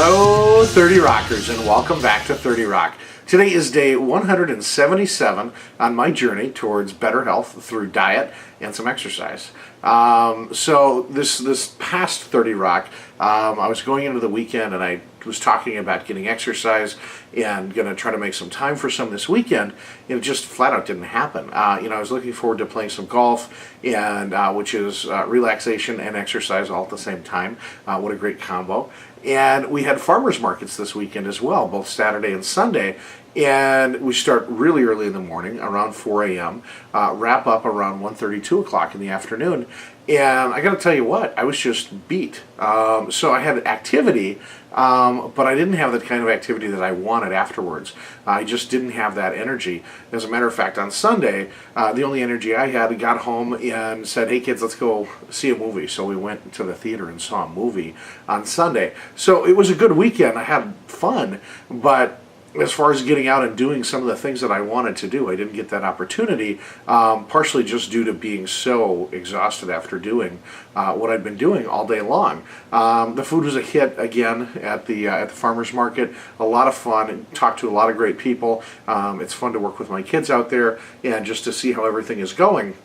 Hello, 30 Rockers, and welcome back to 30 Rock. Today is day 177 on my journey towards better health through diet and some exercise. So this past 30 Rock, I was going into the weekend and I was talking about getting exercise and going to try to make some time for some this weekend, and it just flat out didn't happen. I was looking forward to playing some golf, and which is relaxation and exercise all at the same time. What a great combo. And we had farmers markets this weekend as well, both Saturday and Sunday. And we start really early in the morning, around 4 a.m., wrap up around 1:30, 2 o'clock in the afternoon. And I got to tell you what, I was just beat. So I had activity, but I didn't have the kind of activity that I wanted afterwards. I just didn't have that energy. As a matter of fact, on Sunday, the only energy I had, I got home and said, hey kids, let's go see a movie. So we went to the theater and saw a movie on Sunday. So it was a good weekend. I had fun, but as far as getting out and doing some of the things that I wanted to do, I didn't get that opportunity, partially just due to being so exhausted after doing what I'd been doing all day long. The food was a hit again at the farmers market. A lot of fun. Talked to a lot of great people. It's fun to work with my kids out there and just to see how everything is going.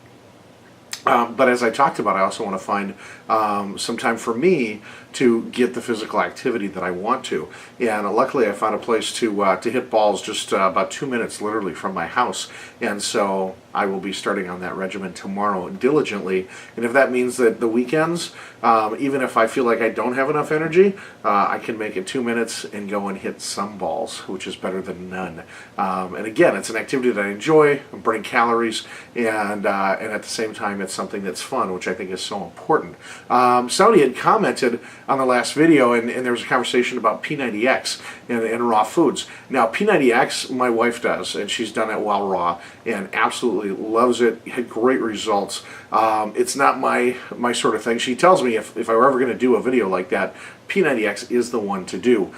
But as I talked about, I also want to find some time for me to get the physical activity that I want to. And luckily I found a place to hit balls just about 2 minutes literally from my house. And so I will be starting on that regimen tomorrow diligently. And if that means that the weekends, even if I feel like I don't have enough energy, I can make it 2 minutes and go and hit some balls, which is better than none. And again, it's an activity that I enjoy. I'm burning calories, and at the same time, it's something that's fun, which I think is so important. Somebody had commented on the last video, and there was a conversation about P90X and raw foods. Now, P90X, my wife does, and she's done it while raw, and absolutely loves it. Had great results. It's not my sort of thing. She tells me if I were ever going to do a video like that, P90X is the one to do.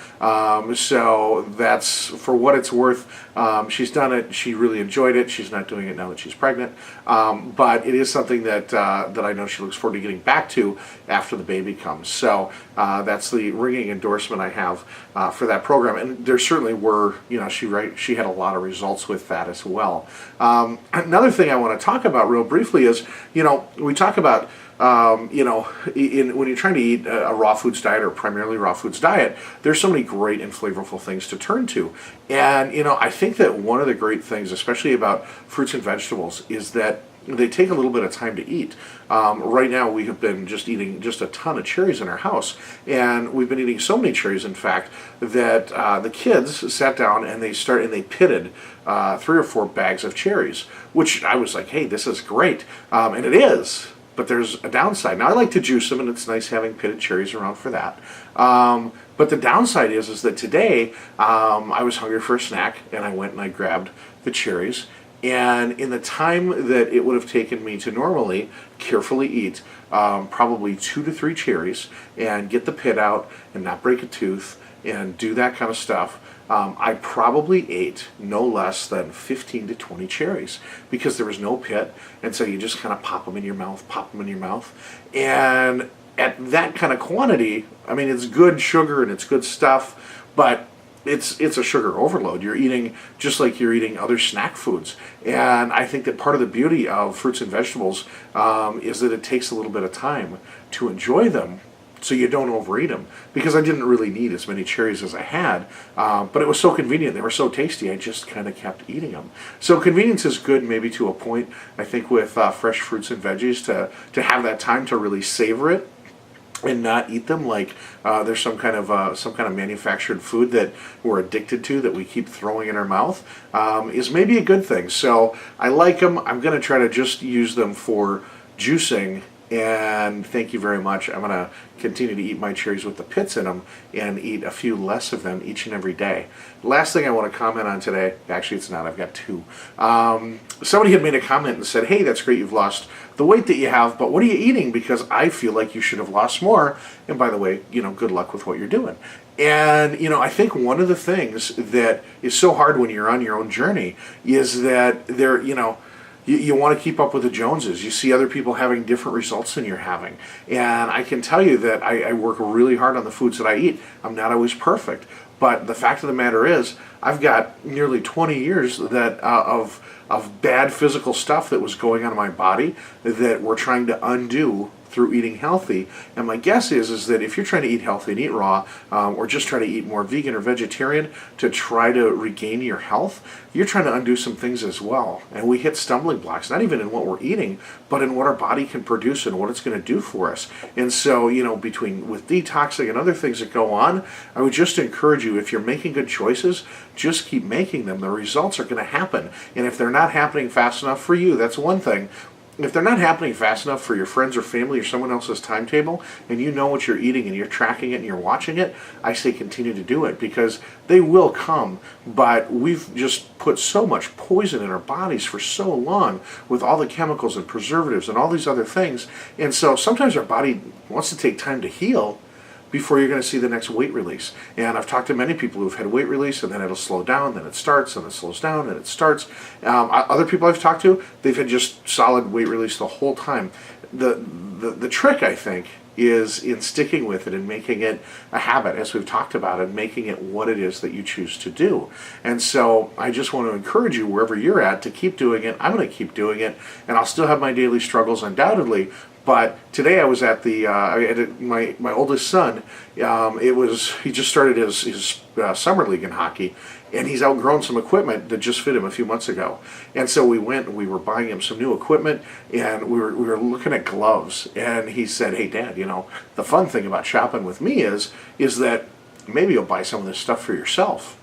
So that's, for what it's worth, she's done it. She really enjoyed it. She's not doing it now that she's pregnant. But it is something that I know she looks forward to getting back to after the baby comes. So that's the ringing endorsement I have for that program. And there certainly were, she had a lot of results with that as well. Another thing I want to talk about real briefly is, we talk about when you're trying to eat a raw foods diet or primarily raw foods diet, there's so many great and flavorful things to turn to. And, I think that one of the great things, especially about fruits and vegetables, is that they take a little bit of time to eat. Right now we have been just eating just a ton of cherries in our house, and we've been eating so many cherries, in fact, that the kids sat down and they pitted 3 or 4 bags of cherries, which I was like, hey, this is great. And it is. But there's a downside. Now, I like to juice them, and it's nice having pitted cherries around for that. But the downside is that today I was hungry for a snack, and I went and I grabbed the cherries. And in the time that it would have taken me to normally carefully eat probably 2 to 3 cherries and get the pit out and not break a tooth and do that kind of stuff, I probably ate no less than 15 to 20 cherries because there was no pit, and so you just kind of pop them in your mouth, and at that kind of quantity, I mean, it's good sugar and it's good stuff, but it's a sugar overload. You're eating just like you're eating other snack foods. And I think that part of the beauty of fruits and vegetables is that it takes a little bit of time to enjoy them, so you don't overeat them, because I didn't really need as many cherries as I had, but it was so convenient. They were so tasty, I just kind of kept eating them. So convenience is good, maybe to a point, I think, with fresh fruits and veggies, to have that time to really savor it and not eat them like there's some kind of manufactured food that we're addicted to, that we keep throwing in our mouth, is maybe a good thing. So I like them. I'm going to try to just use them for juicing. And thank you very much. I'm going to continue to eat my cherries with the pits in them and eat a few less of them each and every day. Last thing I want to comment on today, actually it's not, I've got 2. Somebody had made a comment and said, hey, that's great, you've lost the weight that you have, but what are you eating? Because I feel like you should have lost more. And by the way, good luck with what you're doing. And, I think one of the things that is so hard when you're on your own journey is that You want to keep up with the Joneses. You see other people having different results than you're having. And I can tell you that I work really hard on the foods that I eat. I'm not always perfect. But the fact of the matter is, I've got nearly 20 years of bad physical stuff that was going on in my body that we're trying to undo through eating healthy. And my guess is that if you're trying to eat healthy and eat raw, or just try to eat more vegan or vegetarian to try to regain your health, you're trying to undo some things as well. And we hit stumbling blocks, not even in what we're eating, but in what our body can produce and what it's going to do for us. And so, with detoxing and other things that go on, I would just encourage you, if you're making good choices, just keep making them. The results are going to happen. And if they're not happening fast enough for you, that's one thing. If they're not happening fast enough for your friends or family or someone else's timetable, and you know what you're eating and you're tracking it and you're watching it, I say continue to do it, because they will come. But we've just put so much poison in our bodies for so long with all the chemicals and preservatives and all these other things. And so sometimes our body wants to take time to heal before you're going to see the next weight release. And I've talked to many people who've had weight release, and then it'll slow down, then it starts, and it slows down, and it starts. Other people I've talked to, they've had just solid weight release the whole time. The trick, I think, is in sticking with it and making it a habit, as we've talked about, and making it what it is that you choose to do. And so I just want to encourage you, wherever you're at, to keep doing it. I'm going to keep doing it, and I'll still have my daily struggles, undoubtedly. But today I was at my oldest son. He just started his summer league in hockey, and he's outgrown some equipment that just fit him a few months ago. And so we went and we were buying him some new equipment, and we were looking at gloves. And he said, "Hey, Dad, the fun thing about shopping with me is that maybe you'll buy some of this stuff for yourself."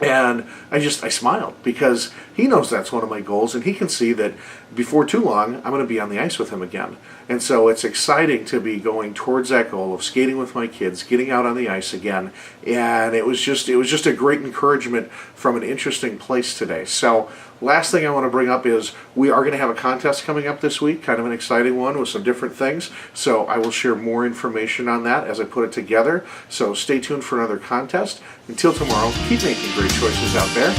And I smiled, because he knows that's one of my goals, and he can see that before too long I'm going to be on the ice with him again. And so it's exciting to be going towards that goal of skating with my kids, getting out on the ice again. And it was just a great encouragement from an interesting place today. So last thing I want to bring up is we are going to have a contest coming up this week, kind of an exciting one with some different things. So I will share more information on that as I put it together. So stay tuned for another contest. Until tomorrow, keep making great choices out there,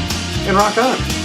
and rock on.